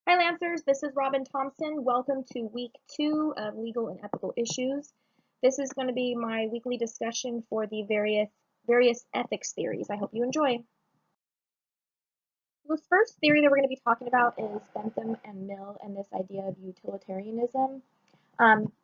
Hi Lancers, this is Robin Thompson. Welcome to week 2 of Legal and Ethical Issues. This is going to be my weekly discussion for the various ethics theories. I hope you enjoy. This first theory that we're going to be talking about is Bentham and Mill and this idea of utilitarianism.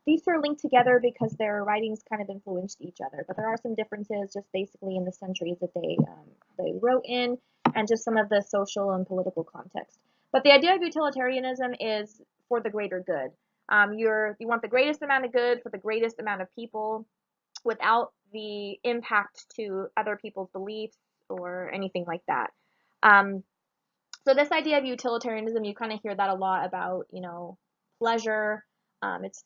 These two are linked together because their writings kind of influenced each other, but there are some differences just basically in the centuries that they wrote in and just some of the social and political context. But the idea of utilitarianism is for the greater good. You want the greatest amount of good for the greatest amount of people without the impact to other people's beliefs or anything like that. Um, so this idea of utilitarianism, you kind of hear that a lot about, pleasure. It's,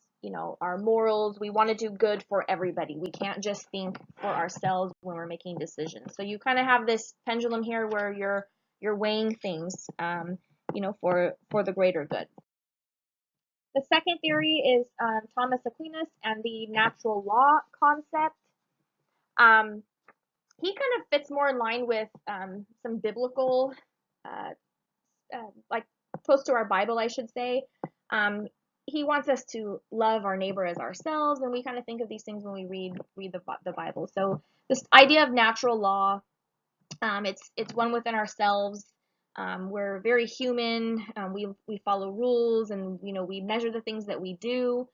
our morals. We want to do good for everybody. We can't just think for ourselves when we're making decisions. So you kind of have this pendulum here where you're weighing things, for the greater good. The second theory is Thomas Aquinas and the natural law concept. Um, he kind of fits more in line with some biblical uh, like close to our Bible, I should say. He wants us to love our neighbor as ourselves, and we kind of think of these things when we read the Bible. So this idea of natural law, it's one within ourselves. We're very human. We follow rules, and we measure the things that we do.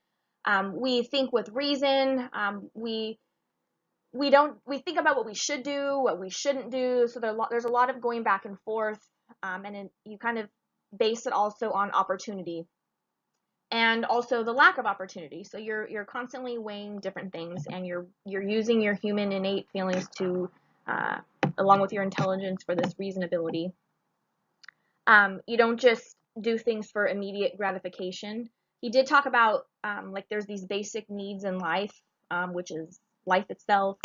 We think with reason. We think about what we should do, what we shouldn't do. So there's a lot of going back and forth, you kind of base it also on opportunity and also the lack of opportunity. So you're constantly weighing different things, and you're using your human innate feelings to, uh, along with your intelligence, for this reasonability. You don't just do things for immediate gratification. He did talk about like there's these basic needs in life, which is life itself,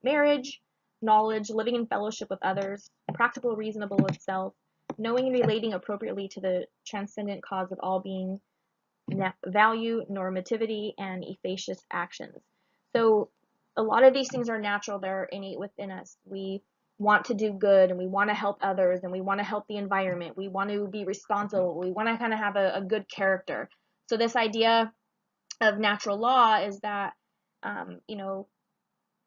marriage, knowledge, living in fellowship with others, practical, reasonable itself, knowing and relating appropriately to the transcendent cause of all being, value, normativity, and efficacious actions. So a lot of these things are natural, they're innate within us. We want to do good, and we want to help others, and we want to help the environment. We want to be responsible. We want to kind of have a good character. So this idea of natural law is that,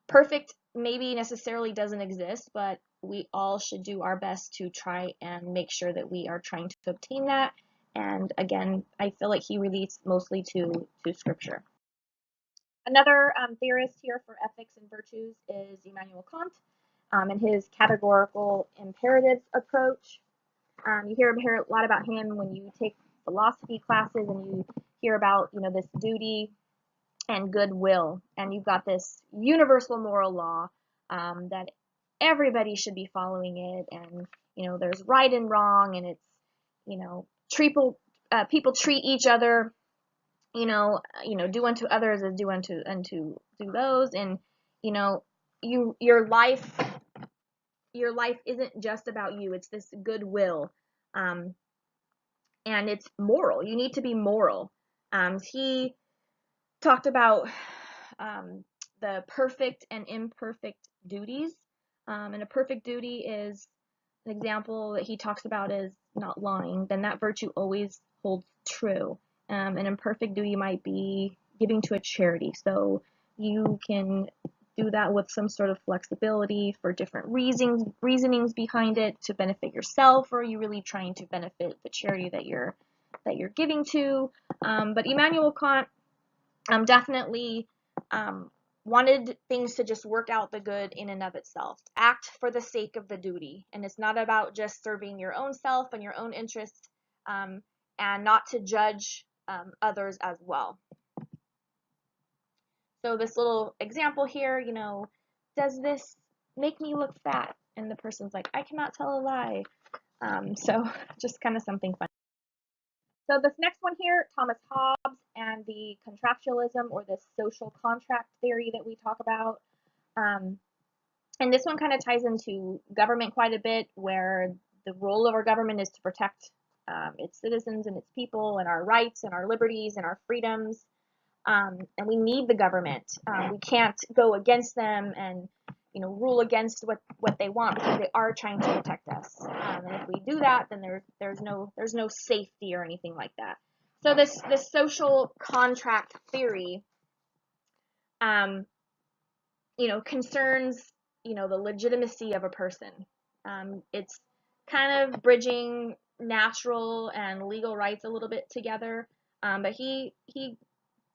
perfect maybe necessarily doesn't exist, but we all should do our best to try and make sure that we are trying to obtain that. And again, I feel like he relates mostly to scripture. Another theorist here for ethics and virtues is Immanuel Kant, and his categorical imperatives approach. You hear a lot about him when you take philosophy classes, and you hear about this duty and goodwill, and you've got this universal moral law, that everybody should be following it, and there's right and wrong, and it's you know people treat each other, do unto others as do unto do those, and you know you your life isn't just about you. It's this goodwill, um, and it's moral. You need to be moral. He talked about um, the perfect and imperfect duties. And a perfect duty is an example that he talks about is not lying. Then that virtue always holds true. An imperfect duty might be giving to a charity. So you can do that with some sort of flexibility for different reasonings behind it to benefit yourself, or are you really trying to benefit the charity that you're giving to. But Immanuel Kant definitely um, wanted things to just work out the good in and of itself. Act for the sake of the duty. And it's not about just serving your own self and your own interests, um, and not to judge others as well. So this little example here, does this make me look fat? And the person's like, I cannot tell a lie. So just kind of something fun. So this next one here, Thomas Hobbes and the contractualism, or the social contract theory that we talk about. Um, and this one kind of ties into government quite a bit, where the role of our government is to protect its citizens and its people, and our rights and our liberties and our freedoms. And we need the government. We can't go against them, and rule against what they want because they are trying to protect us. And if we do that, then there's no safety or anything like that. So this social contract theory, concerns the legitimacy of a person. It's kind of bridging natural and legal rights a little bit together. But he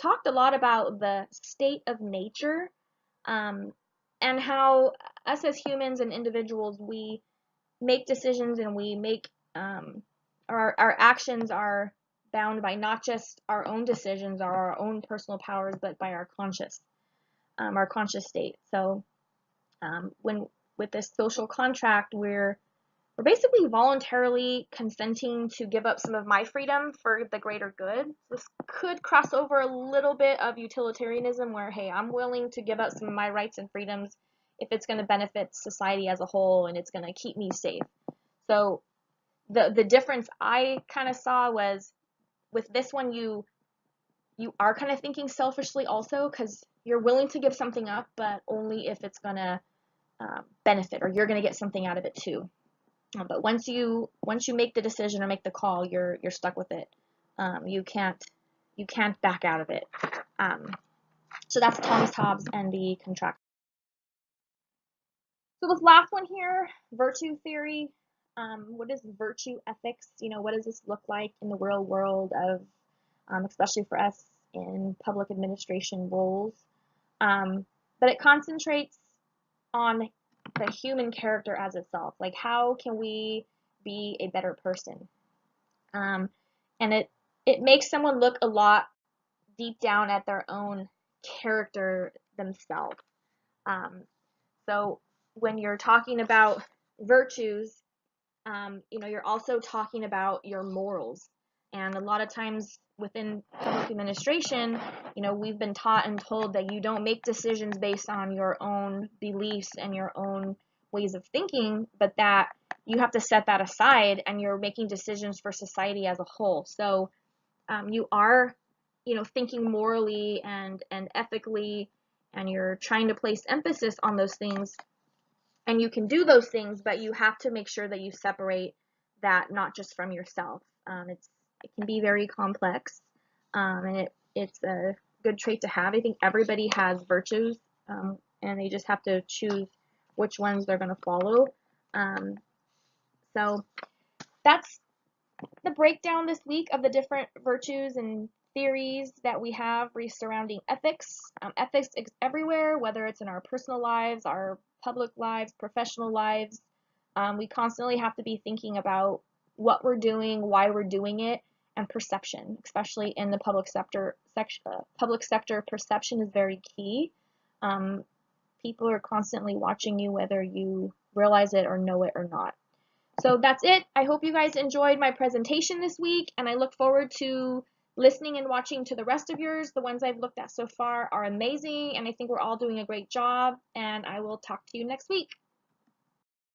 talked a lot about the state of nature, and how us as humans and individuals, we make decisions and we make our actions are bound by not just our own decisions or our own personal powers, but by our conscious state. So when with this social contract, we're basically voluntarily consenting to give up some of my freedom for the greater good. This could cross over a little bit of utilitarianism where, hey, I'm willing to give up some of my rights and freedoms if it's going to benefit society as a whole and it's going to keep me safe. So the difference I kind of saw was with this one, you are kind of thinking selfishly also, because you're willing to give something up, but only if it's going to benefit or you're going to get something out of it too. But once you make the decision or make the call, you're stuck with it. You can't back out of it. So that's Thomas Hobbes and the contract. So this last one here, virtue theory. What is virtue ethics? What does this look like in the real world of, especially for us in public administration roles? But it concentrates on the human character as itself. Like, how can we be a better person? And it makes someone look a lot deep down at their own character themselves. So when you're talking about virtues, you're also talking about your morals. And a lot of times within public administration, we've been taught and told that you don't make decisions based on your own beliefs and your own ways of thinking, but that you have to set that aside and you're making decisions for society as a whole. So you are, thinking morally and ethically, and you're trying to place emphasis on those things. And you can do those things, but you have to make sure that you separate that not just from yourself. It can be very complex, and it's a good trait to have. I think everybody has virtues, and they just have to choose which ones they're going to follow. So that's the breakdown this week of the different virtues and theories that we have surrounding ethics. Ethics is everywhere, whether it's in our personal lives, our public lives, professional lives. We constantly have to be thinking about what we're doing, why we're doing it, and perception, especially in the public sector. Public sector perception is very key. People are constantly watching you, whether you realize it or know it or not. So that's it. I hope you guys enjoyed my presentation this week, and I look forward to listening and watching to the rest of yours. The ones I've looked at so far are amazing, and I think we're all doing a great job, and I will talk to you next week.